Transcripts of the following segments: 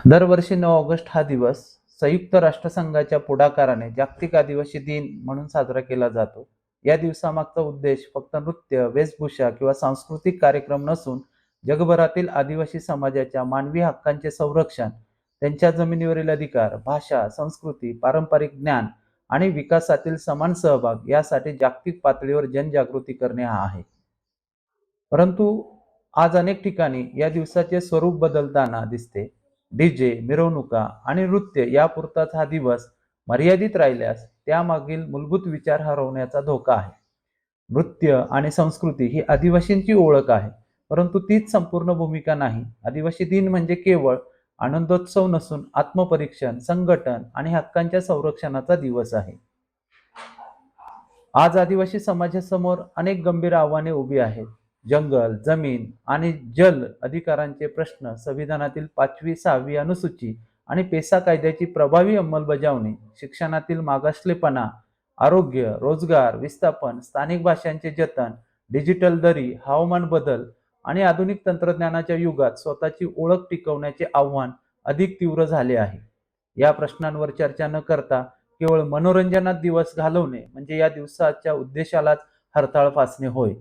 दरवर्षी 9 ऑगस्ट हा दिवस संयुक्त राष्ट्रसंघाच्या पुढाकाराने जागतिक आदिवासी दिन म्हणून साजरा केला जातो. या दिवसामागचा उद्देश फक्त नृत्य, वेशभूषा किंवा सांस्कृतिक कार्यक्रम नसून जगभरातील आदिवासी समाजाच्या मानवी हक्कांचे संरक्षण, त्यांच्या जमिनीवरील अधिकार, भाषा, संस्कृती, पारंपरिक ज्ञान आणि विकासातील समान सहभाग यासाठी जागतिक पातळीवर जनजागृती करणे हा आहे. परंतु आज अनेक ठिकाणी या दिवसाचे स्वरूप बदलताना दिसते. डीजे, मिरवणुका आणि नृत्य यापुरताच हा दिवस मर्यादित राहिल्यास त्यामागील मूलभूत विचार हरवण्याचा धोका आहे. नृत्य आणि संस्कृती ही आदिवासींची ओळख आहे, परंतु तीच संपूर्ण भूमिका नाही. आदिवासी दिन म्हणजे केवळ आनंदोत्सव नसून आत्मपरीक्षण, संघटन आणि हक्कांच्या संरक्षणाचा दिवस आहे. आज आदिवासी समाजासमोर अनेक गंभीर आव्हाने उभी आहेत. जंगल, जमीन आणि जल अधिकारांचे प्रश्न, संविधानातील 5वी, 6वी अनुसूची आणि पेसा कायद्याची प्रभावी अंमलबजावणी, शिक्षणातील मागासलेपणा, आरोग्य, रोजगार, विस्थापन, स्थानिक भाषांचे जतन, डिजिटल दरी, हवामान बदल आणि आधुनिक तंत्रज्ञानाच्या युगात स्वतःची ओळख टिकवण्याचे आव्हान अधिक तीव्र झाले आहे. या प्रश्नांवर चर्चा न करता केवळ मनोरंजनात दिवस घालवणे म्हणजे या दिवसाच्या उद्देशालाच हरताळ फासणे होय.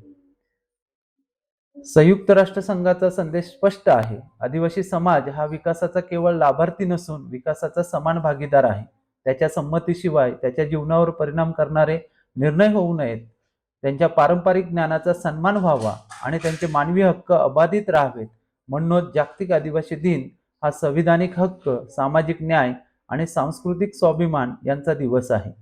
संयुक्त राष्ट्रसंघाचा संदेश स्पष्ट आहे. आदिवासी समाज हा विकासाचा केवळ लाभार्थी नसून विकासाचा समान भागीदार आहे. त्याच्या संमतीशिवाय त्याच्या जीवनावर परिणाम करणारे निर्णय होऊ नयेत. त्यांच्या पारंपरिक ज्ञानाचा सन्मान व्हावा आणि त्यांचे मानवी हक्क अबाधित राहावेत. म्हणूनच जागतिक आदिवासी दिन हा संविधानिक हक्क, सामाजिक न्याय आणि सांस्कृतिक स्वाभिमान यांचा दिवस आहे.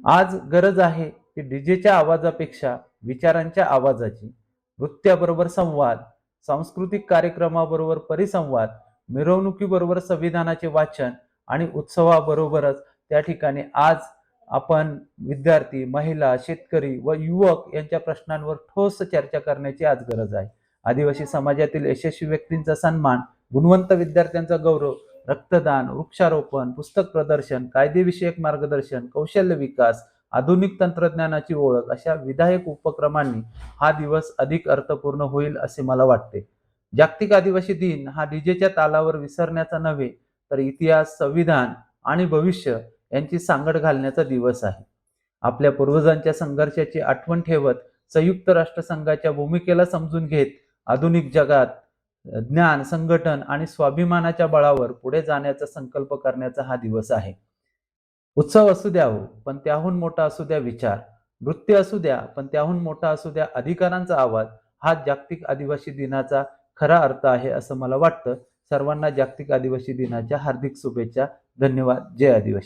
आज गरज आहे की डीजेच्या आवाजापेक्षा विचारांच्या आवाजाची, नृत्याबरोबर संवाद, सांस्कृतिक कार्यक्रमाबरोबर परिसंवाद, मिरवणुकीबरोबर संविधानाचे वाचन आणि उत्सवाबरोबरच त्या ठिकाणी आज आपण विद्यार्थी, महिला, शेतकरी व युवक यांच्या प्रश्नांवर ठोस चर्चा करण्याची आज गरज आहे. आदिवासी समाजातील यशस्वी व्यक्तींचा सन्मान, गुणवंत विद्यार्थ्यांचा गौरव, रक्तदान, वृक्षारोपण, पुस्तक प्रदर्शन, कायदेविषयक मार्गदर्शन, कौशल्य विकास, आधुनिक तंत्रज्ञानाची ओळख अशा विधायक उपक्रमांनी हा दिवस अधिक अर्थपूर्ण होईल असे मला वाटते. जागतिक आदिवासी दिन हा डीजेच्या तालावर विसरण्याचा नव्हे, तर इतिहास, संविधान आणि भविष्य यांची सांगड घालण्याचा दिवस आहे. आपल्या पूर्वजांच्या संघर्षाची आठवण ठेवत, संयुक्त राष्ट्रसंघाच्या भूमिकेला समजून घेत, आधुनिक जगात ज्ञान, संघटन आणि स्वाभिमानाच्या बळावर पुढे जाण्याचा संकल्प करण्याचा हा दिवस आहे. उत्सव असू द्या हो, पण त्याहून मोठा असू द्या विचार. नृत्य असू द्या, पण त्याहून मोठा असू द्या अधिकारांचा आवाज. हा जागतिक आदिवासी दिनाचा खरा अर्थ आहे असं मला वाटतं. सर्वांना जागतिक आदिवासी दिनाच्या हार्दिक शुभेच्छा. धन्यवाद. जय आदिवासी.